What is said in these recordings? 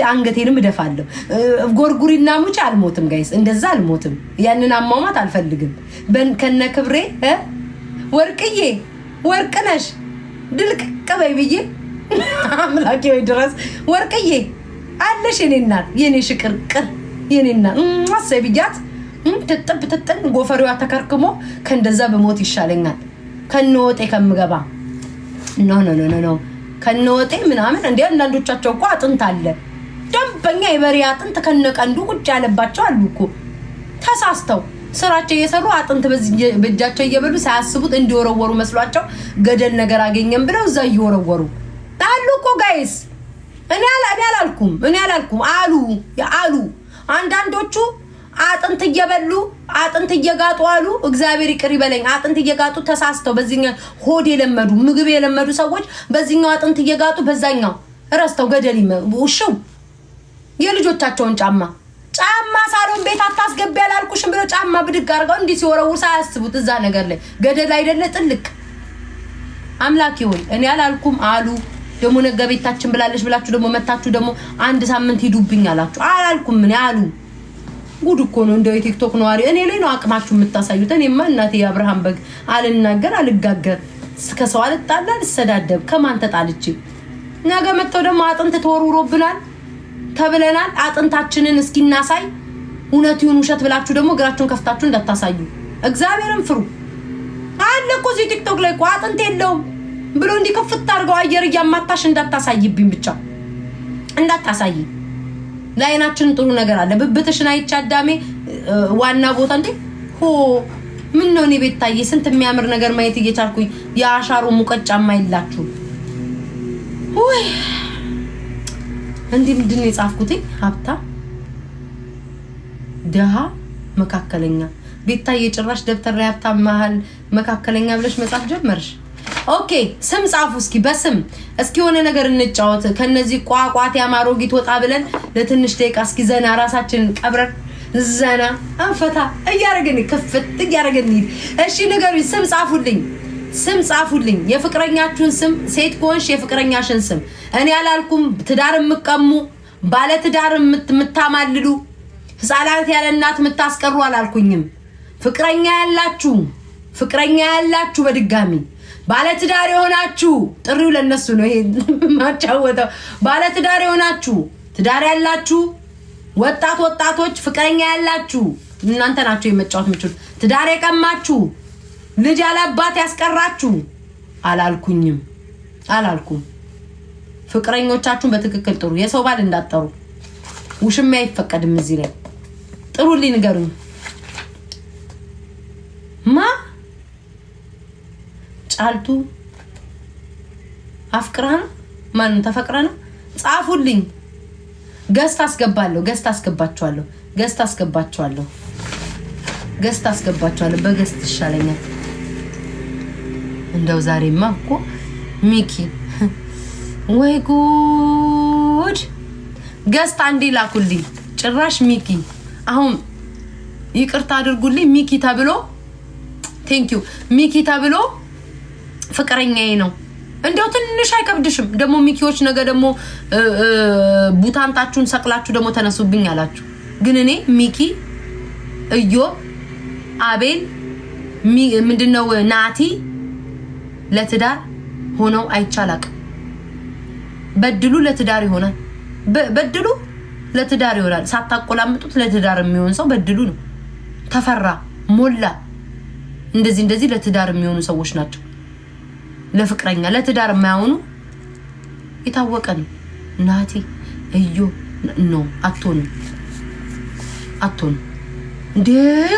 አንገቴንም እደፋለሁ ጎርጉሪና ሙጭ አልሞትም ጋይስ እንደዛ አልሞትም ያንን አሟሟት አልፈልግም ከነ ክብሬ ወርቅዬ ወርቅነሽ ድልቅ በይ ብዬ አምላኬ ወይ ድረስ ወርቅዬ አለሽ የኔና የኔ ሽቅርቅር የኔና ማሰብ ይያት ተጠብተጠን ጎፈሪዋ ተከርክሞ ከእንደዛ በሞት ይሻለኛል ከነወጤ ከምገባ ኖ ከነወጤ ምናምን እንዴ አንዳንዶቻቸው እኮ አጥንት አለ ደምበኛ የበሬ አጥንት ከነቀንዱ ቁጭ ያለባቸው አሉኮ ተሳስተው ስራቸው እየሰሩ አጥንት በእጃቸው እየበሉ ሳያስቡት እንዲወረወሩ መስሏቸው ገደል ነገር አገኘን ብለው እዛ እየወረወሩ አሉኮ ጋይስ እኔ አላልኩም አሉ አንዳንዶቹ አጥንት እየበሉ አጥንት እየጋጡ አሉ እግዚአብሔር ይቅር ይበለኝ አጥንት እየጋጡ ተሳስተው በዚህኛው ሆድ የለመዱ ምግብ የለመዱ ሰዎች በዚህኛው አጥንት እየጋጡ በዛኛው ረስተው ገደል ይመውሽው የልጆቻቸውን ጫማ ሳሎን ቤት አታስገቢ ያላልኩሽም ብለው ጫማ ብድግ አርገው እንዲ ሲወረውር ሳያስቡት እዛ ነገር ላይ ገደል አይደለ ጥልቅ አምላኬ ሆይ እኔ አላልኩም አሉ ደሞ ነገ ቤታችን ብላለሽ ብላችሁ ደሞ መታችሁ ደሞ አንድ ሳምንት ሂዱብኝ አላችሁ አላልኩም ምን ያሉ ጉድ እኮ ነው እንደው የቲክቶክ ነዋሪ እኔ ላይ ነው አቅማችሁ የምታሳዩት እኔማ እናቴ አብርሃም በግ አልናገር አልጋገር ከሰው አልጣላ ልሰዳደብ ከማን ተጣልቼ ነገ መተው ደሞ አጥንት ተወርውሮብናል ተብለናል አጥንታችንን እስኪናሳይ እውነት ይሁን ውሸት ብላችሁ ደሞ ግራችሁን ከፍታችሁ እንዳታሳዩ እግዚአብሔርን ፍሩ አለኮ እዚህ ቲክቶክ ላይ አጥንት የለውም ብሎ እንዲከፍት አርገው አየር ያማታሽ እንዳታሳይብኝ ብቻ እንዳታሳይ ላይናችን ጥሩ ነገር አለ ብብትሽን አይቻዳሜ ዋና ቦታ እንዴ ምን ነው እኔ ቤታዬ ስንት የሚያምር ነገር ማየት እየቻልኩኝ ያሻሩ ሙቀጫማ ይላችሁ ወይ እንዴ ምንድን ነው የጻፍኩት ሀብታ ደሃ መካከለኛ ቤታዬ ጭራሽ ደብተር ላይ ሀብታ መሃል መካከለኛ ብለሽ መጻፍ ጀመርሽ ኦኬ ስም ጻፉ እስኪ በስም እስኪ ሆነ ነገር እንጫወት ከነዚህ ቋቋት ያማሮጊት ወጣ ብለን ለትንሽ ደቂቃ እስኪ ዘና ራሳችንን ቀብረን ዘና አንፈታ እያረገን ከፍት እያረገን እሺ ነገሩኝ ስም ጻፉልኝ የፍቅረኛችሁን ስም ሴት ኮንሽ የፍቅረኛሽን ስም እኔ አላልኩም ትዳር ምቀሙ ባለ ትዳር ምታማልሉ ህፃናት ያለ እናት ምታስቀሩ አላልኩኝም ፍቅረኛ ያላችሁ በድጋሚ ባለ ትዳር የሆናችሁ ጥሪው ለነሱ ነው ይሄ ማጫወተው ባለ ትዳር የሆናችሁ ትዳር ያላችሁ ወጣቶች ፍቅረኛ ያላችሁ እናንተ ናችሁ የመጫወት ምቹት ትዳር የቀማችሁ ልጅ ያላባት ያስቀራችሁ አላልኩም ፍቅረኞቻችሁን በትክክል ጥሩ የሰው ባል እንዳጠሩ ውሽማ አይፈቀድም እዚህ ላይ ጥሩልኝ ንገሩኝ ጫልቱ አፍቅራና ማን ተፈቅራና ጻፉልኝ ገስት አስገባቸዋለሁ በገስት ይሻለኛል እንደው ዛሬማ እኮ ሚኪ ወይ ጉድ ገስት አንዴ ላኩልኝ ጭራሽ ሚኪ አሁን ይቅርታ አድርጉልኝ ሚኪ ተብሎ ቴንኪው ሚኪ ተብሎ ፍቅረኛዬ ነው እንደው ትንሽ አይከብድሽም ደሞ ሚኪዎች ነገ ደሞ ቡታንታችሁን ሰቅላችሁ ደሞ ተነሱብኝ አላችሁ ግን እኔ ሚኪ እዮ አቤል ምንድነው ናቲ ለትዳር ሆነው አይቻላቅ በድሉ ለትዳር ይሆናል ሳታቆላምጡት ለትዳር የሚሆን ሰው በድሉ ነው ተፈራ ሞላ እንደዚህ ለትዳር የሚሆኑ ሰዎች ናቸው ለፍቅረኛ ለትዳር የማያውኑ የታወቀ ነው ናቲ እዮ ነው አቶን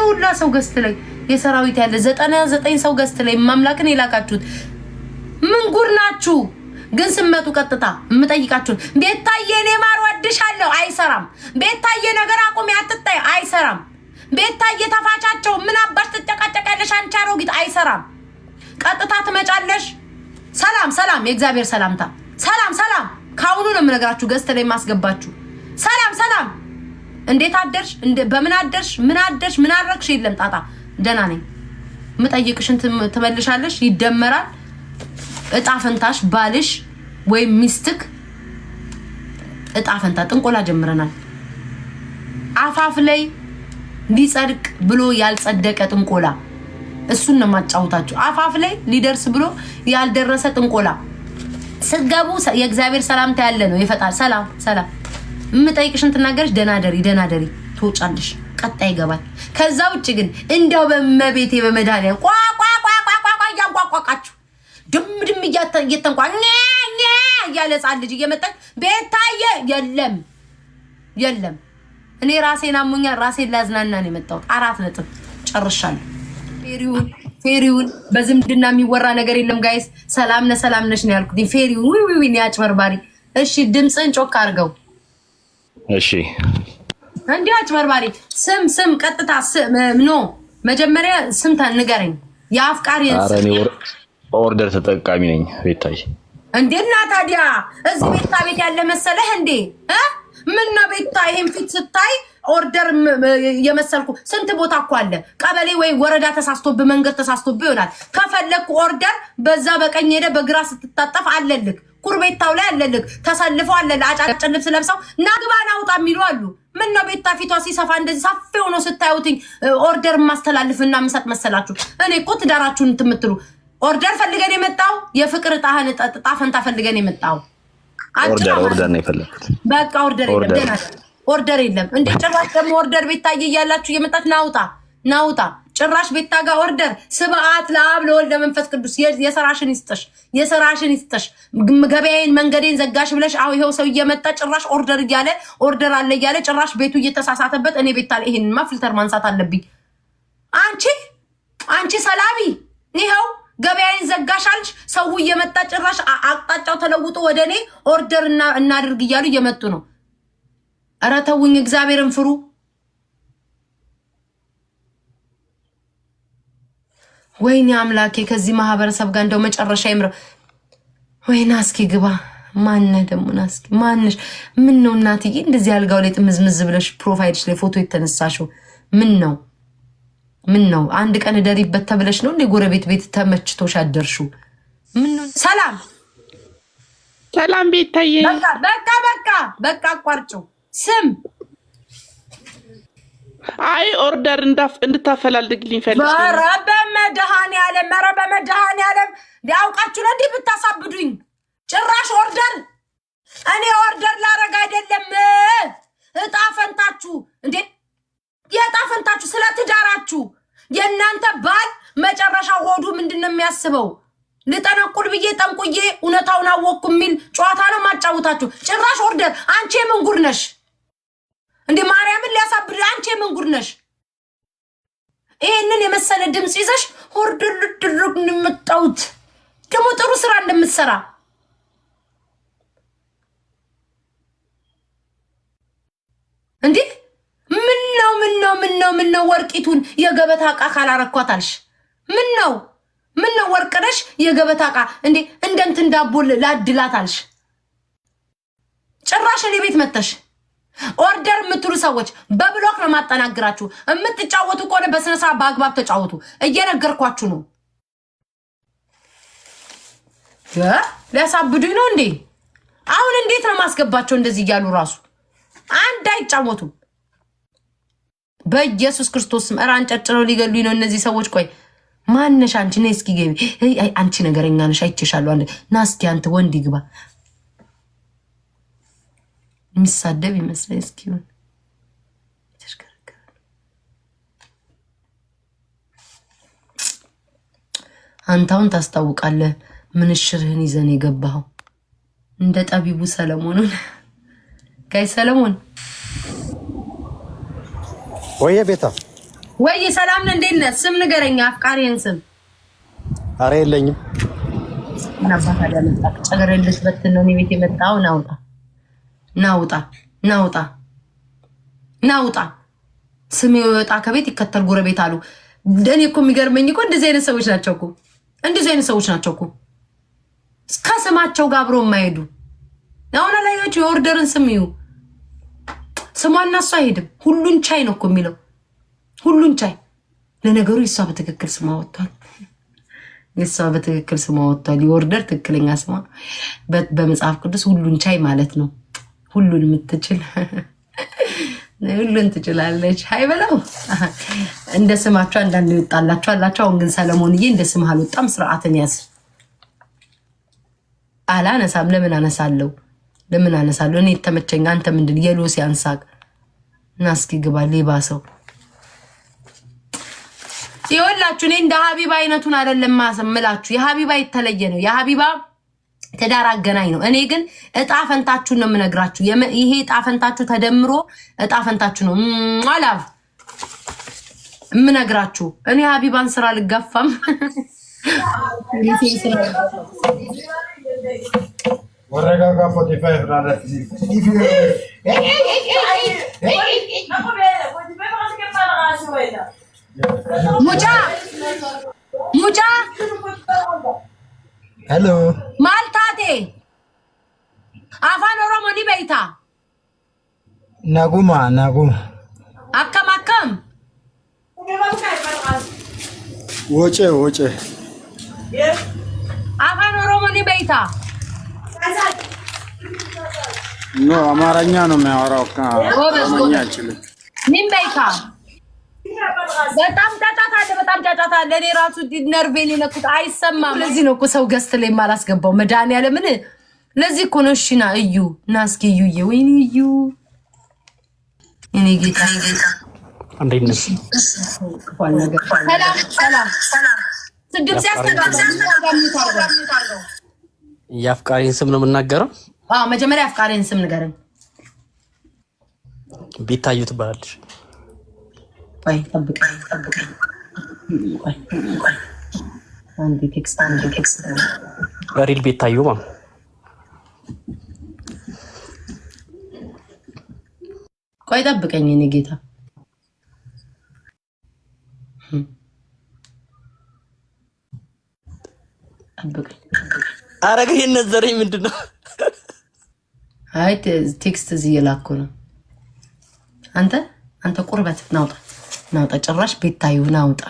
ሁላ ሰው ገስት ላይ የሰራዊት ያለ 99 ሰው ገስት ላይ ማምላክን ይላካችሁት ምን ጉር ናችሁ ግን ስመጡ ቀጥታ የምጠይቃችሁ ቤታዬ እኔ ማር ወድሻለሁ አይሰራም ቤታዬ ነገር አቁሚ አትጣይ አይሰራም ቤታዬ ተፋቻቸው ምን አባሽ ተጨቃጨቃለሽ አንቺ አሮጊት አይሰራም ቀጥታ ትመጫለሽ ሰላም የእግዚአብሔር ሰላምታ ሰላም ካሁኑ ነው የምነግራችሁ ገስት ላይ ማስገባችሁ ሰላም እንዴት አደርሽ በምን አደርሽ ምን አረክሽ የለም ጣጣ ደና ነኝ መጠይቅሽን ትመልሻለሽ ይደመራል እጣ ፈንታሽ ባልሽ ወይ ሚስትክ እጣ ፈንታ ጥንቆላ ጀምረናል። አፋፍ ላይ ሊጸድቅ ብሎ ያልጸደቀ ጥንቆላ እሱን ነው ማጫውታችሁ። አፋፍ ላይ ሊደርስ ብሎ ያልደረሰ ጥንቆላ ስትገቡ የእግዚአብሔር ሰላምታ ያለ ነው። የፈጣሪ ሰላም እምጠይቅሽን ትናገርሽ ደናደሪ ትወጫለሽ። ቀጣይ ይገባል። ከዛ ውጭ ግን እንደው በመቤቴ በመድኃኒያ ቋቋቋቋቋቋ እያንቋቋቃችሁ ድም እየተንቋ እያለ ሕፃን ልጅ እየመጣች ቤታየ የለም። እኔ ራሴን አሞኛል። ራሴን ላዝናና ነው የመጣሁት። 4 ነጥብ ጨርሻለሁ። ፌሪውን በዝምድና የሚወራ ነገር የለም ጋይስ። ሰላም ነሽ ነው ያልኩት። ፌሪውን ዊዊኒ አጭበርባሪ። እሺ ድምፅን ጮክ አድርገው። እሺ እንዴ አጭበርባሪ። ስም ቀጥታ ኖ መጀመሪያ ስም ንገረኝ። የአፍቃሪ ኦርደር ተጠቃሚ ነኝ ቤታይ። እንዴና ታዲያ እዚህ ቤት ያለ መሰለህ እንዴ? ምን ነው ቤታ ይሄን ፊት ስታይ ኦርደር የመሰልኩ ስንት ቦታ እኮ አለ። ቀበሌ ወይ ወረዳ ተሳስቶብህ መንገድ ተሳስቶብህ ይሆናል። ከፈለኩ ኦርደር በዛ በቀኝ ሄደ በግራ ስትታጠፍ አለልክ። ኩርቤታው ላይ አለልክ። ተሰልፈው አለልህ። አጫጭር ልብስ ለብሰው ናግባ ናውጣ የሚሉ አሉ። ምን ነው ቤታ ፊቷ ሲሰፋ እንደዚህ ሰፊ ሆኖ ስታዩትኝ ኦርደር ማስተላልፍና ምሰጥ መሰላችሁ? እኔ እኮ ትዳራችሁን እንትምትሉ ኦርደር ፈልገን የመጣው የፍቅር ጣፈንታ ፈልገን የመጣው ኦርደር ነው የፈለኩት። በቃ ኦርደር የለም እንዴ? ጭራሽ ደግሞ ኦርደር ቤታ እያላችሁ የመጣች ናውጣ ጭራሽ ቤታ ጋር ኦርደር። ስብዓት ለአብ ለወልድ ለመንፈስ ቅዱስ። የሰራሽን ይስጥሽ። ገበያዬን መንገዴን ዘጋሽ ብለሽ አው ይሄው ሰው እየመጣ ጭራሽ ኦርደር አለ እያለ ጭራሽ ቤቱ እየተሳሳተበት። እኔ ቤታ ይሄንማ ፊልተር ማንሳት አለብኝ። አንቺ ሰላቢ ይሄው ገበያዬን ዘጋሻልሽ። ሰው እየመጣ ጭራሽ አቅጣጫው ተለውጦ ወደ እኔ ኦርደር እናድርግ እያሉ እየመጡ ነው። ኧረ ተውኝ፣ እግዚአብሔርን ፍሩ። ወይኔ አምላኬ፣ ከዚህ ማህበረሰብ ጋር እንደው መጨረሻ ይምረው። ወይና እስኪ ግባ። ማነህ ደግሞ ናስኪ? ማንሽ? ምን ነው እናትዬ እንደዚህ አልጋው ላይ ጥምዝምዝ ብለሽ ፕሮፋይልሽ ላይ ፎቶ የተነሳሽው ምን ነው? አንድ ቀን እደሪበት ተብለሽ ነው እንዴ? ጎረቤት ቤት ተመችቶሽ አደርሽው? ምን ነው? ሰላም ቤታዬ፣ በቃ አቋርጭው። ስም አይ ኦርደር እንድታፈላልግልኝ ፈልጌ። ኧረ በመድኃኒዓለም ሊያውቃችሁ ነው እንዴ ብታሳብዱኝ? ጭራሽ ኦርደር እኔ ኦርደር ላረግ አይደለም። እጣ ፈንታችሁ እንዴ? የእጣ ፈንታችሁ ስለ ትዳራችሁ የእናንተ ባል መጨረሻ ሆዱ ምንድነው የሚያስበው? ልጠነቁል ብዬ ጠንቁዬ እውነታውን አወቅኩ የሚል ጨዋታ ነው ማጫወታችሁ። ጭራሽ ኦርደር። አንቺ ምን ጉድ ነሽ እንዴ? ማርያምን ሊያሳብድ። አንቺ ምን ጉድ ነሽ? ይሄንን የመሰለ ድምፅ ይዘሽ ኦርደር ልድረግ እንደምጣውት ደግሞ ጥሩ ስራ እንደምትሰራ እንዴ? ምን ነው ወርቂቱን የገበታ ዕቃ ካላረኳት አልሽ? ምን ነው ወርቅነሽ የገበታ ዕቃ እንዴ? እንደንትን ዳቦ ላድላት አልሽ? ጭራሽ እኔ ቤት መተሽ ኦርደር የምትሉ ሰዎች በብሎክ ነው ማጠናግራችሁ። የምትጫወቱ ከሆነ በስነ ስርዓት በአግባብ ተጫወቱ። እየነገርኳችሁ ነው። ሊያሳብዱኝ ነው እንዴ? አሁን እንዴት ነው ማስገባቸው? እንደዚህ እያሉ ራሱ አንድ አይጫወቱም። በኢየሱስ ክርስቶስ ኧረ አንጨርጭረው ሊገሉኝ ነው እነዚህ ሰዎች። ቆይ ማነሽ አንቺ? ነይ እስኪ ገቢ። አንቺ ነገረኛ ነሽ፣ አይቼሻለሁ። ና እስኪ አንተ ወንድ ይግባ። የሚሳደብ ይመስለኝ። እስኪ አንታውን ታስታውቃለህ። ምንሽርህን ይዘን የገባኸው እንደ ጠቢቡ ሰለሞኑን። ጋይ ሰለሞን ወየ ቤታ ወይ ሰላም ነህ? እንዴት ነህ? ስም ንገረኛ፣ አፍቃሪን ስም። ኧረ የለኝም። ምን አባታ ያለጣ ጨገረ ልትበት ነው እኔ ቤት የመጣው። ናውጣ ስሜ ወጣ ከቤት ይከተል ጎረቤት አሉ። እኔ እኮ የሚገርመኝ እኮ እንደዚህ አይነት ሰዎች ናቸው እኮ እስከ ስማቸው ጋር አብሮ የማይሄዱ። አሁን ላይዎች የኦርደርን ስም ይዩ። ስሟና እሷ አይሄድም። ሁሉን ቻይ ነው እኮ የሚለው። ሁሉን ቻይ። ለነገሩ የሷ በትክክል ስሟ ወጥቷል። የኦርደር ትክክለኛ ስሟ በመጽሐፍ ቅዱስ ሁሉን ቻይ ማለት ነው። ሁሉን የምትችል ሁሉን ትችላለች። አይበለው እንደ ስማቸው አንዳንድ ይወጣላቸው አላቸው። አሁን ግን ሰለሞንዬ እንደ ስምህ አልወጣም። ስርዓትን ያዝ። አላነሳም። ለምን አነሳለሁ? ለምን አነሳለሁ? እኔ የተመቸኝ አንተ ምንድን የሎሲ አንሳቅ እና እስኪ ግባ ሌባ ሰው ይወላችሁ። እኔ እንደ ሀቢባ አይነቱን አይደለም ማሰምላችሁ። የሀቢባ የተለየ ነው። የሀቢባ ትዳር አገናኝ ነው። እኔ ግን እጣ ፈንታችሁን ነው የምነግራችሁ። ይሄ እጣ ፈንታችሁ ተደምሮ እጣ ፈንታችሁ ነው አላፍ የምነግራችሁ። እኔ ሀቢባን ስራ ልጋፋም ሙጫ ሄሎ ማልታቴ አፋን ኦሮሞ ዲበይታ ናጉማ አከም ወጬ አፋን ኦሮሞ ዲበይታ ኖ አማርኛ ነው የሚያወራው። አማርኛ አይችልም። ምን በይታ በጣም ጫጫታ አለ። እኔ ራሱ ነርቬን ይነኩት አይሰማም። ለዚህ ነው እኮ ሰው ገስት ላይ ማላስገባው። መድኃኒዓለምን ለዚህ እኮ ነው። እሺና እዩ እና እስኪ እዩዬ፣ ወይኔ እዩ እኔ ጌታ እንዴት ነሽ? ሰላም ድምፅ ያስተጋባ። የአፍቃሪን ስም ነው የምናገረው? አዎ መጀመሪያ አፍቃሪን ስም ንገረኝ። ቤታዩ ትባላለች። ቆይ ጠብቀኝ። አንዴ ቴክስት በሪል ቤታዩ ማለት ቆይ ጠብቀኝ እኔ ጌታ ጠብቀኝ። አረገ የነዘረኝ ምንድነው? አይ ቴክስት እዚህ የላኩ ነው። አንተ ቁርበት ናውጣ ጭራሽ ቤታዩ ናውጣ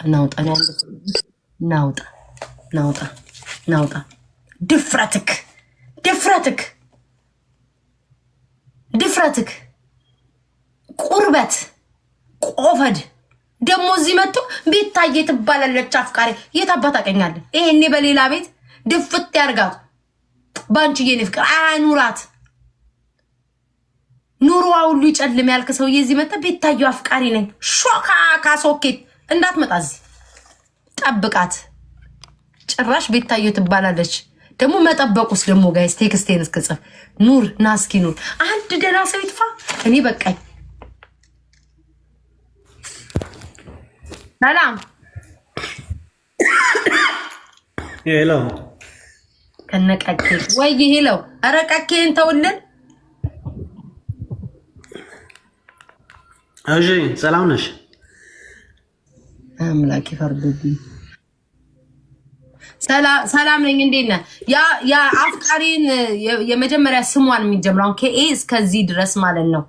ድፍረትክ ቁርበት ቆፈድ ደግሞ እዚህ መጥቶ ቤታዬ ትባላለች አፍቃሪ። የት አባት አቀኛለን? ይሄኔ በሌላ ቤት ድፍት ያርጋት ባንቺዬ ፍቅር አኑራት ኑሮዋ ሁሉ ይጨልም ያልክ ሰውዬ እዚህ መጣ። ቤታዩ አፍቃሪ ነኝ ሾካ ካሶኬት እንዳትመጣ እዚህ ጠብቃት። ጭራሽ ቤታዩ ትባላለች። ደግሞ መጠበቁስ ደግሞ ጋይስ ቴክስቴን እስክጽፍ ኑር ናስኪ ኑር አንድ ደህና ሰው ይጥፋ። እኔ በቃኝ። ሰላም ሄሎ ከነቀኬ ወይ ሄሎ። ኧረ ቀኬን ተውልን። እሺ ሰላም ነሽ? አምላክ ይፈርድብኝ። ሰላም ነኝ። እንዴት ነህ? ያ አፍቃሪን የመጀመሪያ ስሟን የሚጀምረው ከኤ እስከዚህ ድረስ ማለት ነው።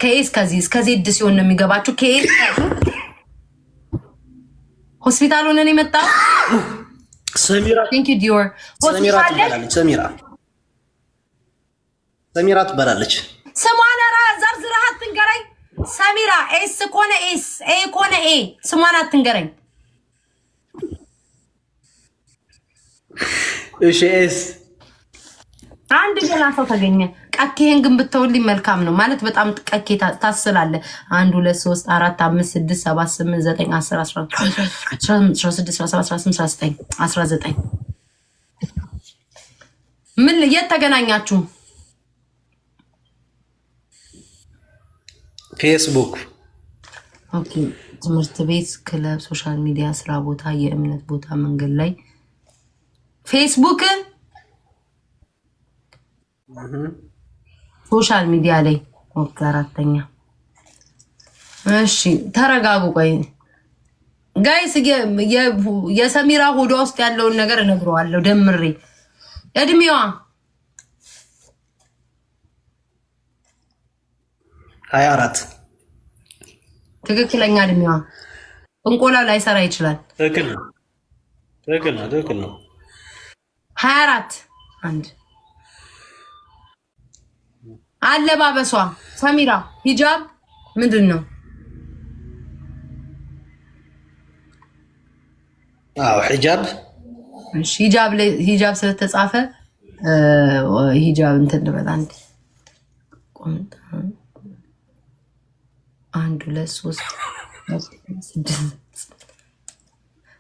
ከኤ እስከዚህ ዜድ ሲሆን ነው የሚገባችሁ። ከኤ ሆስፒታል ሆነን የመጣው ሰሚራ ቴንክ ዩ ዲዮር ሆስፒታል ሰሚራ ትባላለች። ስሟን ራ ዘርዝረህ አትንገረኝ። ሰሚራ ኤስ ኮነ ኤስ ኤ ኮነ ኤ ስሟን አትንገረኝ። እሺ ኤስ አንድ ገና ሰው ተገኘ። ቀኬን ግን ብትውልኝ መልካም ነው ማለት በጣም ቀኬ ታስላለህ። 1 2 3 4 5 6 7 8 9 10 11 16 17 18 19 ምን የት ተገናኛችሁ? ፌስቡክ። ኦኬ ትምህርት ቤት፣ ክለብ፣ ሶሻል ሚዲያ፣ ስራ ቦታ፣ የእምነት ቦታ፣ መንገድ ላይ ፌስቡክ ሶሻል ሚዲያ ላይ ኦኬ። አራተኛ እሺ ተረጋጉ። ቆይ ጋይስ የሰሚራ ሆዷ ውስጥ ያለውን ነገር እነግረዋለሁ ደምሬ። እድሜዋ 24 ትክክለኛ እድሜዋ እንቆላ ላይሰራ ይችላል። ትክክል ነው 24 አለባበሷ ሰሚራ ሂጃብ ምንድነው? አዎ ሂጃብ። እሺ ሂጃብ ስለተጻፈ ሂጃብ እንትን ልበል አንድ 1 2 3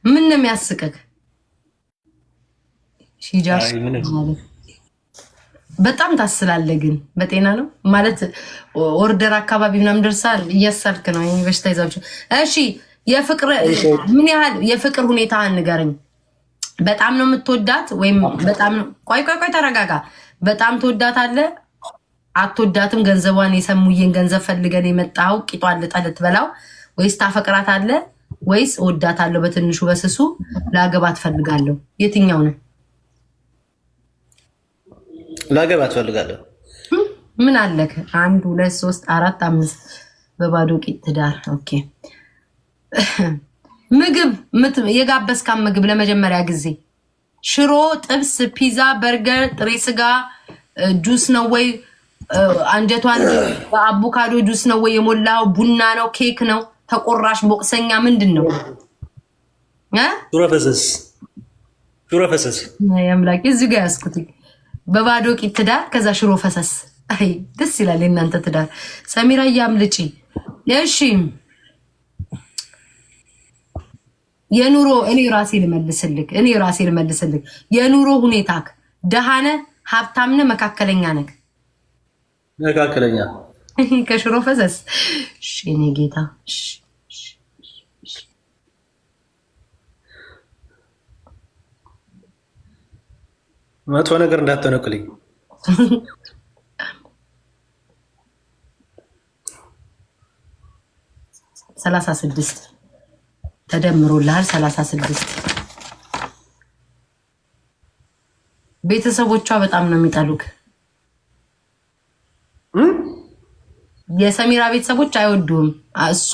ምን ነው የሚያስቀቅ? ሂጃብ በጣም ታስላለህ ግን በጤና ነው ማለት ኦርደር አካባቢ ምናምን ደርሳል እያሳልክ ነው ይሄ በሽታ ይዛችሁ። እሺ የፍቅር ምን ያህል የፍቅር ሁኔታ ንገረኝ። በጣም ነው የምትወዳት ወይም በጣም ነው ቆይ ተረጋጋ። በጣም ትወዳታለህ አትወዳትም? ገንዘቧን የሰሙዬን ገንዘብ ፈልገን የመጣው ቂጧን ልጠልት በላው ወይስ ታፈቅራታለህ ወይስ እወዳታለሁ በትንሹ በስሱ ላገባት ፈልጋለሁ? የትኛው ነው? ላገባት ፈልጋለሁ። ምን አለክ? 1 2 3 4 5 በባዶ ቂጥ ትዳር። ኦኬ ምግብ የጋበዝካን ምግብ ለመጀመሪያ ጊዜ ሽሮ፣ ጥብስ፣ ፒዛ፣ በርገር፣ ጥሬ ስጋ ጁስ ነው ወይ አንጀቷን በአቮካዶ ጁስ ነው ወይ የሞላው? ቡና ነው? ኬክ ነው? ተቆራሽ ቦቅሰኛ ምንድን ነው? ሽሮ ፈሰስ ያምላክ እዚህ ጋር ያስኩት በባዶ ቂጥ ትዳር ከዛ ሽሮ ፈሰስ። አይ ደስ ይላል እናንተ ትዳር። ሰሚራ ያምልጪ። እሺ የኑሮ እኔ ራሴ ልመልስልክ የኑሮ ሁኔታክ ደሃ ነህ ሀብታም ነህ መካከለኛ ነህ? መካከለኛ። ከሽሮ ፈሰስ። እሺ እኔ ጌታ መጥፎ ነገር እንዳትነኩልኝ። 36 ተደምሮልሃል 36 ቤተሰቦቿ በጣም ነው የሚጠሉክ። የሰሚራ ቤተሰቦች አይወዱም። እሷ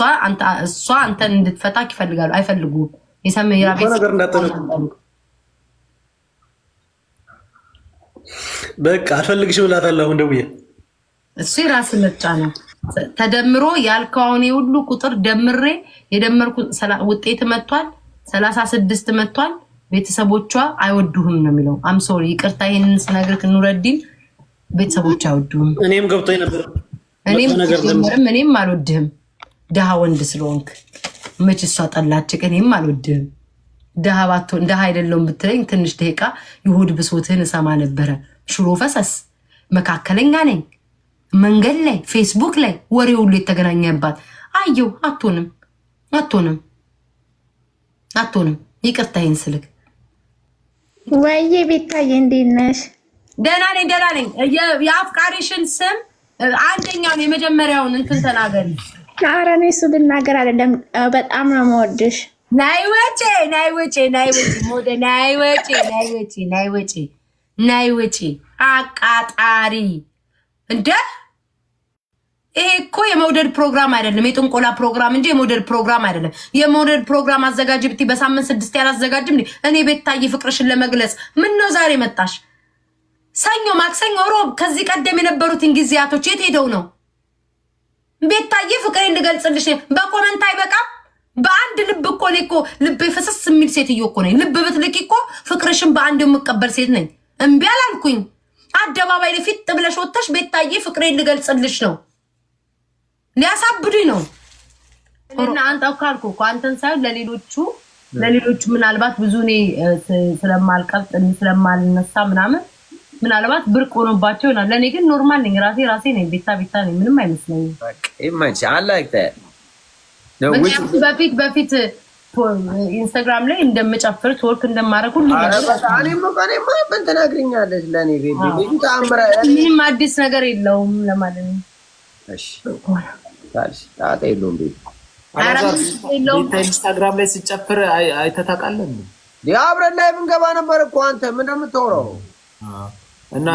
አንተን እንድትፈታክ ይፈልጋሉ። አይፈልጉም። የሰሚራ ቤተሰቦች በቃ አልፈልግሽም እላታለሁ። እንደውዬ እሱ የራስ ምርጫ ነው። ተደምሮ ያልከው አሁን ሁሉ ቁጥር ደምሬ የደመርኩት ውጤት መጥቷል 36 መጥቷል። ቤተሰቦቿ አይወዱህም ነው የሚለው። አም ሶሪ ይቅርታ ይሄንን ስነግርክ ኑረዲን ቤተሰቦቿ አይወዱህም። እኔም ገብቶኝ ነበር። እኔም አልወድህም ደሃ ወንድ ስለሆንክ መች እሷ ጠላችቅ። እኔም አልወድህም ደሃ ባትሆን ደሃ አይደለሁም ብትለኝ ትንሽ ደቂቃ ይሁድ ብሶትህን እሰማ ነበረ። ሽሮ ፈሰስ መካከለኛ ነኝ መንገድ ላይ ፌስቡክ ላይ ወሬ ሁሉ የተገናኘባት አየው። አትሆንም ይቅርታ ይሄን ስልክ ወይዬ ቤታዬ እንዴት ነሽ? ደህና ነኝ። የአፍቃሪሽን ስም አንደኛውን የመጀመሪያውን እንትን ተናገሪ። ኧረ እኔ እሱ ልናገር አይደለም በጣም ነው የምወድሽ። ናይ ወጪ አቃጣሪ እንደ ይሄ እኮ የመውደድ ፕሮግራም አይደለም፣ የጥንቆላ ፕሮግራም እንጂ የመውደድ ፕሮግራም አይደለም። የመውደድ ፕሮግራም አዘጋጅ ብትይ በሳምንት 6 ያላዘጋጅም። እኔ ቤታዬ ፍቅርሽን ለመግለጽ ምን ነው ዛሬ መጣሽ? ሰኞ፣ ማክሰኞ፣ ሮብ ከዚህ ቀደም የነበሩትን ጊዜያቶች የት ሄደው ነው? ቤታዬ ፍቅሬን እንድገልጽልሽ በኮመንት አይበቃም? በአንድ ልብ እኮ እኔ እኮ ልቤ ፍስስ የሚል ሴትዮ እኮ ነኝ። ልብ ብትልቂ እኮ ፍቅርሽን በአንድ የምቀበል ሴት ነኝ። እምቢ አላልኩኝ። አደባባይ ላይ ፊት ብለሽ ወጥተሽ ቤታዬ ፍቅሬን ልገልጽልሽ ነው። ሊያሳብዱኝ ነው። እና አንተ ካልኩ እኮ አንተን ሳይሆን ለሌሎቹ ምናልባት ብዙ እኔ ስለማልቀብጥ ስለማልነሳ ምናልባት ብርቅ ሆኖባቸው ይሆናል። ለእኔ ግን ኖርማል ነኝ። ራሴ ነኝ። ቤታ ነኝ። ምንም አይመስለኝም። በፊት ኢንስታግራም ላይ እንደምጨፍር ትወርክ እንደማረግ ሁሉ ምንም አዲስ ነገር የለውም ለማለት ነው። ኢንስታግራም ላይ ሲጨፍር አይተህ ታውቃለህ? አብረን ላይ ብንገባ ነበር እኮ አንተ ምን እንደምታወራው እና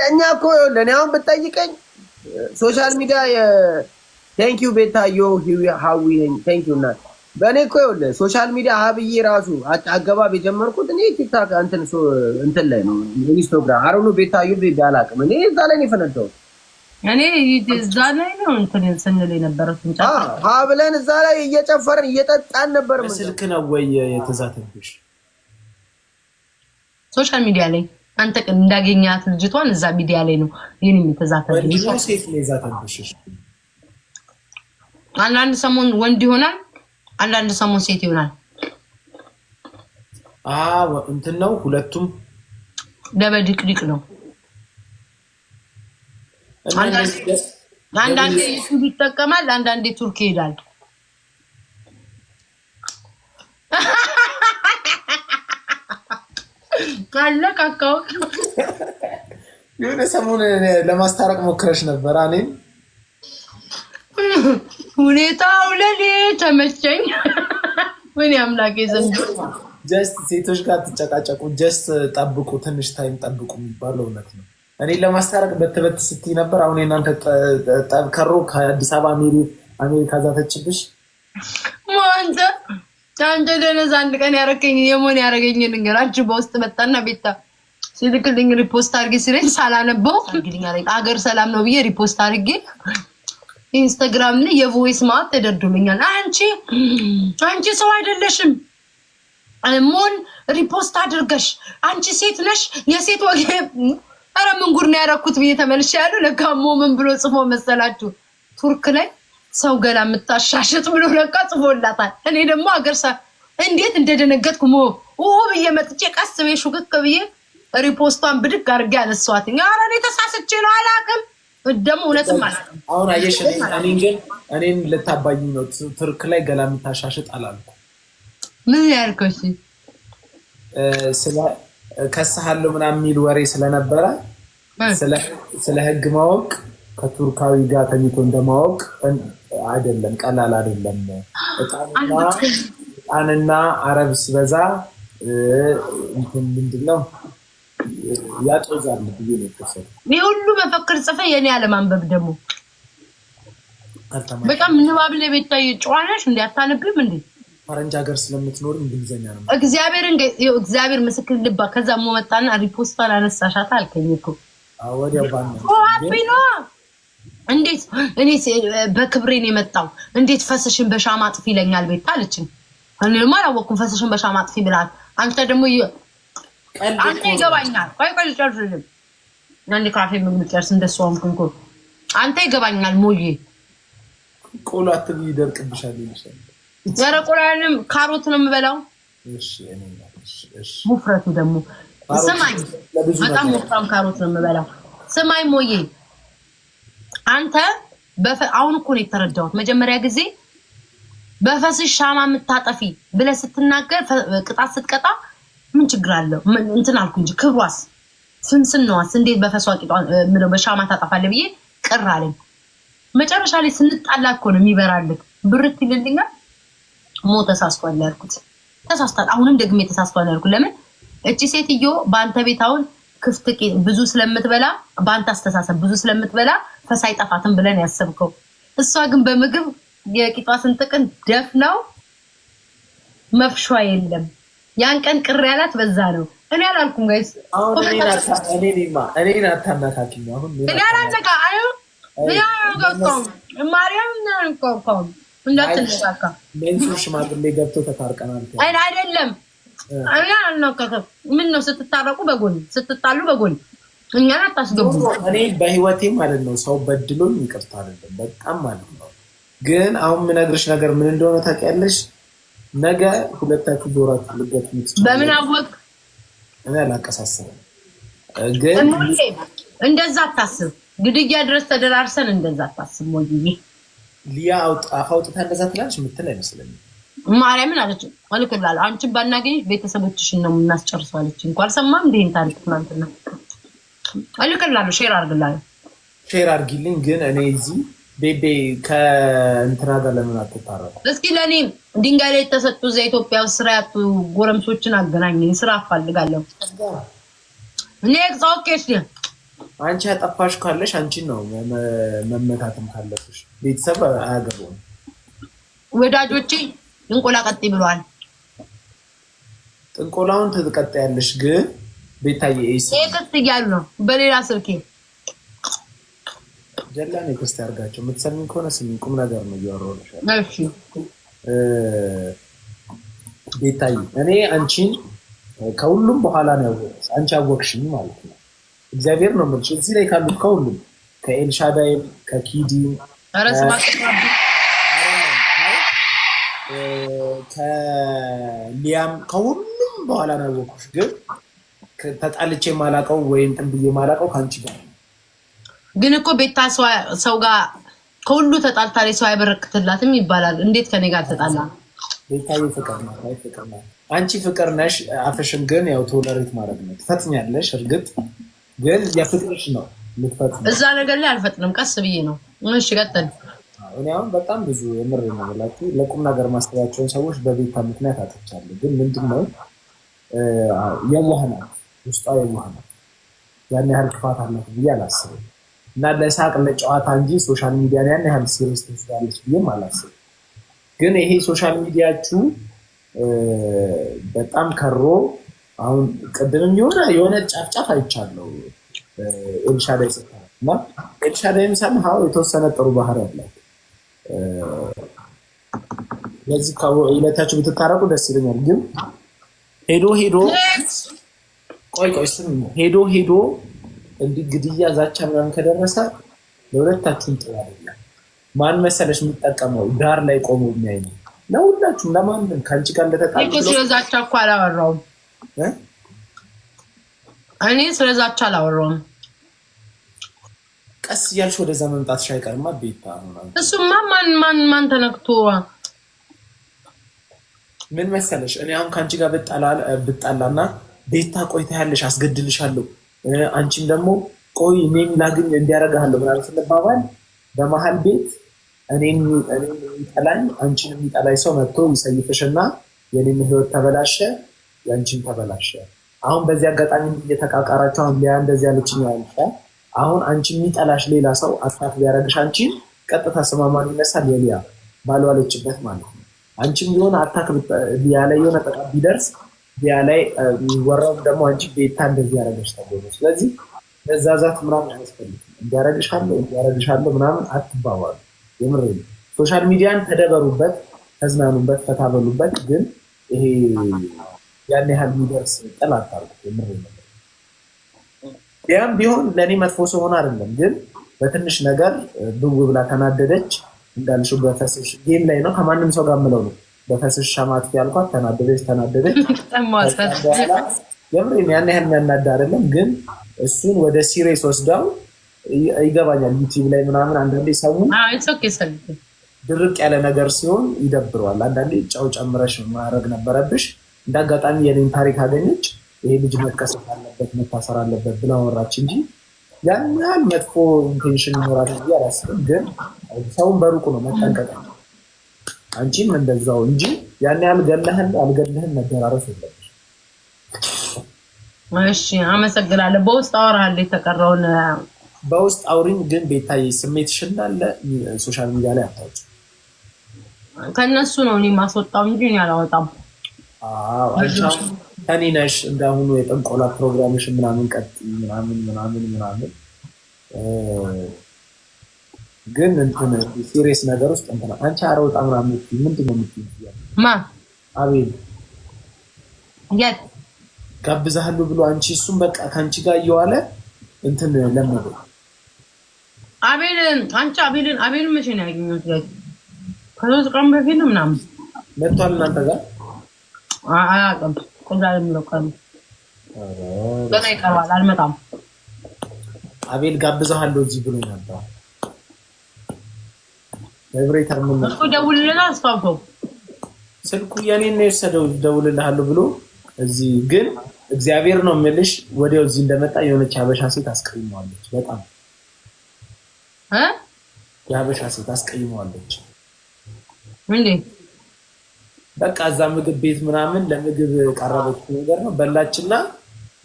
እኛ እኮ ለኔ አሁን ብትጠይቀኝ ሶሻል ሚዲያ ቴንክ ዩ ቤታዮ ሀዊ ቴንክ ዩ እናት በእኔ እኮ ይኸውልህ ሶሻል ሚዲያ ሀብዬ ራሱ አገባብ የጀመርኩት እኔ ቲክታክ እንትን ላይ ነው ኢንስታግራም አረኑ ቤታዮ ቤቢ አላውቅም እኔ እዛ ላይ ነው የፈነዳሁት እኔ እዛ ላይ ነው እንትን ስንል የነበረው ብለን እዛ ላይ እየጨፈርን እየጠጣን ነበር። ስልክ ነው ወይ የተዛተብሽ? ሶሻል ሚዲያ ላይ አንተ እንዳገኛት ልጅቷን እዛ ሚዲያ ላይ ነው የኔም የተዛተብሽ። ሴት ነው የዛተብሽ? አንዳንድ ሰሞን ወንድ ይሆናል፣ አንዳንድ ሰሞን ሴት ይሆናል። እንትን ነው ሁለቱም ደበድቅድቅ ነው። አንዳንዴ ዩቲዩብ ይጠቀማል፣ አንዳንዴ ቱርክ ይሄዳል። ካለካካው የሆነ ሰሞን ለማስታረቅ ሞክረሽ ነበር። እኔም ሁኔታው ለኔ ተመቸኝ። ምን ያምላክ ዘንድ ጀስት ሴቶች ጋር ትጨቃጨቁ፣ ጀስት ጠብቁ፣ ትንሽ ታይም ጠብቁ የሚባለው እውነት ነው። እኔ ለማስታረቅ በትበት ስትይ ነበር። አሁን እናንተ ጠብከሮ ከአዲስ አበባ አሜሪካ ዛተችብሽ። አንተ ደነዝ አንድ ቀን ያረከኝ የሞን ያረገኝ ንገራችሁ። በውስጥ መጣና ቤታ ሲልክልኝ ሪፖስት አድርጌ ሲለኝ ሳላነበው እንግዲህ አገር ሰላም ነው ብዬ ሪፖስት አድርጌ ኢንስታግራም ላይ የቮይስ ማት ተደርዶልኛል። አንቺ ሰው አይደለሽም ሞን ሪፖስት አድርገሽ አንቺ ሴት ነሽ የሴት ወገ አረ ምን ጉድ ነው ያደረኩት ብዬ ተመልሻለሁ። ለካ ምን ብሎ ጽፎ መሰላችሁ? ቱርክ ላይ ሰው ገላ የምታሻሽጥ ብሎ ለካ ጽፎላታል። እኔ ደግሞ አገር እንዴት እንደደነገጥኩ ብዬ መጥቼ ቀስ ብዬ ሹክክ ብዬ ሪፖስቷን ብድግ አድርጌ አነሳኋት። ኧረ እኔ ተሳስቼ ነው አላውቅም። ደግሞ እውነትም አላውቅም። አሁን አየሽ፣ እኔን ልታባኝ ነው። ቱርክ ላይ ገላ የምታሻሽጥ አላልኩም። ምን ያልከው? ስለ ከሳሃለው ምናምን የሚል ወሬ ስለነበረ ስለ ህግ ማወቅ ከቱርካዊ ጋር ተኝቶ እንደማወቅ አይደለም፣ ቀላል አይደለም። እጣንና አረብ ሲበዛ ምንድነው ያጦዛል ብዬ ነው የተሰጠው። ይሄ ሁሉ መፈክር ጽፈ የኔ አለማንበብ ደግሞ በጣም ንባብ ላይ ቤታይ ጨዋነሽ እንዴ አታነብም እንዴ? ፈረንጅ ሀገር ስለምትኖር እንግሊዘኛ ነው። እግዚአብሔር ምስክር ልባ ከዛ መጣና ሪፖስቷን አነሳሻት አልከኝ እኮ ወዲያው ባነ እንዴት እኔ በክብሬን የመጣው እንዴት ፈስሽን በሻማ አጥፊ ይለኛል ቤት አለችኝ። እኔ ማላወኩም ፈስሽን በሻማ አጥፊ ብላል። አንተ ደግሞ አንተ ይገባኛል። ቆይ ጨርሽልኝ። አንዴ ካፌ ምግብ ጨርስ እንደሷም እንኮ አንተ ይገባኛል። ሞዬ ቆላት ይደርቅብሻል ይችላል። ዘረቆራንም ካሮት ነው የምበላው። እሺ ሙፍረቱ ደግሞ ሰማይ በጣም ወፍራም ካሮት ነው የምበላው። ሰማይ ሞዬ አንተ አሁን እኮ ነው የተረዳሁት። መጀመሪያ ጊዜ በፈስሽ ሻማ የምታጠፊ ብለህ ስትናገር ቅጣት ስትቀጣ ምን ችግር አለው እንትን አልኩ እንጂ ክብሯስ ስንስነዋስ እንዴት በፈሷ ቂጧን በሻማ ታጠፋለህ ብዬ ቅር አለኝ። መጨረሻ ላይ ስንጣላ እኮ ነው የሚበራልህ ብርት ይልልኛል። ተሳስቷል ያልኩት ተሳስቷል። አሁንም ደግሜ ተሳስቷል ያልኩት ለምን እቺ ሴትዮ በአንተ ቤት አሁን ክፍት ብዙ ስለምትበላ በአንተ አስተሳሰብ ብዙ ስለምትበላ ፈስ አይጠፋትም ብለን ያሰብከው፣ እሷ ግን በምግብ የቂጧ ስንጥቅን ደፍናው መፍሿ የለም። ያን ቀን ቅር ያላት በዛ ነው። እኔ አላልኩም ጋይስ። እኔን አታናካኪኝ። አሁን እኔ አላነካ ማርያም ነው እንዳትነካካ ሜንሱር ሽማግሌ ገብቶ ተታርቀናል አይደለም። ምን ነው ስትታረቁ በጎን ስትጣሉ በጎን እኛን አታስገቡ። እኔ በህይወቴ ማለት ነው ሰው በድሎኝ ይቅርታ አይደለም በጣም ማለት ነው። ግን አሁን የምነግርሽ ነገር ምን እንደሆነ ታውቂያለሽ? ነገ ሁለታችሁ ዶራችሁ ልገት ምትችሉ በምን አወቅ? እኔ አላቀሳስብም። ግን እንደዛ አታስብ። ግድያ ድረስ ተደራርሰን እንደዛ አታስብ። ሞይዬ ሊያ አውጥታ እንደዛ ትላለች የምትል አይመስለኝም። ማርያምን አለች አልከላል አንቺን ባናገኝ ቤተሰቦችሽን ነው የምናስጨርሰው አለች። እንኳን አልሰማም እንዴ ታሪክ ትናንትና አልከላል ሼር አድርግላለሁ። ሼር አድርጊልኝ። ግን እኔ እዚህ ቤቤ ከእንትና ጋር ለምን አትታረቁ? እስኪ ለኔ ድንጋይ ላይ የተሰጡ እዛ ኢትዮጵያ ውስጥ ስራ ያጡ ጎረምሶችን አገናኘኝ። ስራ አፋልጋለሁ። ኔክስት ኦኬሽ አንቺ ያጠፋሽ ካለሽ አንቺን ነው መመታተም ካለብሽ። ቤተሰብ አያገባውም። ወዳጆቼ ጥንቆላ ቀጥ ብለዋል። ጥንቆላውን ትቀጥያለሽ። ግን ቤታዬ ኤክስ እያሉ ነው በሌላ ስልኬ ጀላኔ ክስት ያርጋቸው የምትሰሚኝ ከሆነ ስሚኝ፣ ቁም ነገር ነው እያወራሁልሽ። እሺ ቤታዬ እኔ አንቺን ከሁሉም በኋላ ነው ያወቅሽ። አንቺ አወቅሽኝ ማለት ነው። እግዚአብሔር ነው የምልሽ። እዚህ ላይ ካሉት ከሁሉም ከኤልሻዳይ ከኪዲ ከሊያም ከሁሉም በኋላ ነው ያወቅሽ። ግን ተጣልቼ ማላቀው ወይም ጥንብዬ ማላቀው ከአንቺ ጋር ግን እኮ ቤታ ሰው ጋር ከሁሉ ተጣልታ ላይ ሰው አይበረክትላትም ይባላል። እንዴት ከኔ ጋር ተጣላ? ቤታዬ ፍቅር ናት። አይ ፍቅር ናት። አንቺ ፍቅር ነሽ። አፍሽን ግን ያው ቶለሬት ማድረግ ነው። ትፈጥኛለሽ፣ እርግጥ ግን የፍቅርሽ ነው የምትፈጥኝ። እዛ ነገር ላይ አልፈጥንም፣ ቀስ ብዬ ነው። እሺ ቀጥል። እኔ አሁን በጣም ብዙ የምር ነው ብላችሁ ለቁም ነገር ማስተያቸውን ሰዎች በቤታ ምክንያት አጥቻለሁ። ግን ምንድነው የዋህ ናት፣ ውስጧ የዋህ ናት። ያን ያህል ክፋት አላት ብዬ አላስብም። እና ለሳቅ ለጨዋታ እንጂ ሶሻል ሚዲያ ያን ያህል ሲሪየስ ትወስዳለች ብዬም አላስብም። ግን ይሄ ሶሻል ሚዲያችሁ በጣም ከሮ አሁን ቅድምም የሆነ ጫፍጫፍ አይቻለሁ ኤልሻዳይ ጽፋ እና ኤልሻዳይም ሰምሃው የተወሰነ ጥሩ ባህሪ አላት። ለዚህ ከሁለታችሁ ብትታረቁ ደስ ይለኛል። ግን ሄዶ እንዲህ ግድያ ዛቻ ምናምን ከደረሰ ለሁለታችሁም ጥሩ አይደለም። ማን መሰለሽ የሚጠቀመው ዳር ላይ ቆሞ የሚያይ ነው። ለሁላችሁም ለማንም ከአንቺ ጋር እንደተጣሉ ስለዛቻ እኮ አላወራውም። እኔ ስለዛቻ አላወራውም። ቀስ እያልሽ ወደዛ መምጣትሽ አይቀርማ ቤታ። እሱማ ማን ተነክቶ ምን መሰለሽ እኔ አሁን ከአንቺ ጋር ብጣላና ቤታ ቆይታ ያለሽ አስገድልሻለሁ፣ አንቺም ደግሞ ቆይ እኔም ላግኝ እንዲያረጋለሁ ምናምን ስንባባል በመሀል ቤት እኔን የሚጠላኝ አንቺን የሚጠላኝ ሰው መጥቶ ይሰይፍሽና የኔን ህይወት ተበላሸ፣ ያንቺን ተበላሸ። አሁን በዚህ አጋጣሚ እየተቃቃራችሁ አሁን ሊያ እንደዚህ ያለችኝ ያልሻል። አሁን አንቺ የሚጠላሽ ሌላ ሰው አስታት ሊያረግሽ አንቺን ቀጥታ ስማማን ይነሳል የሊያ ባልዋለችበት ማለት ነው። አንቺም የሆነ አታክ ሊያ ላይ የሆነ ጥቃት ቢደርስ ሊያ ላይ የሚወራው ደግሞ አንቺ ቤታ እንደዚህ ያረገሽ ተብሎ። ስለዚህ መዛዛት ምናምን አያስፈልግም። እንዲያረግሻለሁ ምናምን አትባባሉ። የምሬ ነው። ሶሻል ሚዲያን ተደበሩበት፣ ተዝናኑበት፣ ፈታበሉበት። ግን ይሄ ያን ያህል የሚደርስ ጥል አታርጉ። የምሬ ነው። ያም ቢሆን ለእኔ መጥፎ ሰው ሆነ አይደለም፣ ግን በትንሽ ነገር ብው ብላ ተናደደች። እንዳልሽው በፈስሽ ጌም ላይ ነው ከማንም ሰው ጋር ምለው ነው በፈስሽ ሻማት ያልኳት ተናደደች። የምሬ ነው። ያን ያህል የሚያናዳ አይደለም፣ ግን እሱን ወደ ሲሪየስ ወስዳው ይገባኛል። ዩቲዩብ ላይ ምናምን አንዳንዴ ሰው ድርቅ ያለ ነገር ሲሆን ይደብረዋል። አንዳንዴ ጨው ጨምረሽ ማድረግ ነበረብሽ። እንዳጋጣሚ የኔን ታሪክ አገኘች። ይሄ ልጅ መከሰስ አለበት መታሰር አለበት ብላ ወራች እንጂ ያን ያህል መጥፎ ኢንቴንሽን ይኖራል ብዬ አላስብም። ግን ሰውን በሩቁ ነው መጠንቀቅ። አንቺም እንደዛው እንጂ ያን ያህል ገለህን አልገለህን መደራረስ የለብሽ። እሺ አመሰግናለሁ። በውስጥ አወራለሁ የተቀረውን በውስጥ አውሪኝ። ግን ቤታዬ ስሜትሽ እንዳለ ሶሻል ሚዲያ ላይ አታውጭ። ከነሱ ነው እኔ ማስወጣው እንጂ እኔ አላወጣም። አንቺ ከኔ ነሽ እንዳሁኑ የጥንቆላ ፕሮግራምሽ ምናምን ቀጥይ ምናምን ግን እንትን ሲሪየስ ነገር ውስጥ እንትን አንቺ አረውጣ ምናምን ምንድን ነው የምትይው? አቤል ጋብዛለሁ ብሎ አንቺ እሱም በቃ ከአንቺ ጋር እየዋለ እንትን ለመደ። አቤልን መቼ ነው ያገኘሁት? ከሶስት ቀን በፊት ነው ምናምን መጥቷል እናንተ ጋር አያውቅም። ቆንጆ አይደለም ቀን ገና ይቀርባል። አልመጣም። አቤል ጋብዛለሁ እዚህ ብሎ ነበር። ቫይብሬተር ምን እኮ ደውልልና አስፋውተው ስልኩ የኔን ነው የወሰደው። ደውልልሃለሁ ብሎ እዚህ ግን እግዚአብሔር ነው የምልሽ ወዲያው እዚህ እንደመጣ የሆነች ሀበሻ ሴት አስቀይመዋለች። በጣም የሀበሻ ሴት አስቀይመዋለች። እንዴ በቃ እዛ ምግብ ቤት ምናምን ለምግብ ቀረበች ነገር ነው በላችና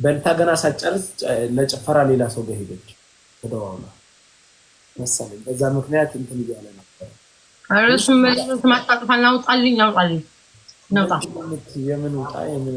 በልታ ገና ሳጨርስ ለጭፈራ ሌላ ሰው ጋር ሄደች። ተደዋውላ መሰለኝ በዛ ምክንያት እንትን እያለ ነበር። አረሱም ማለት ማጣጣፋና አውጣልኝ የምን ውጣ የምን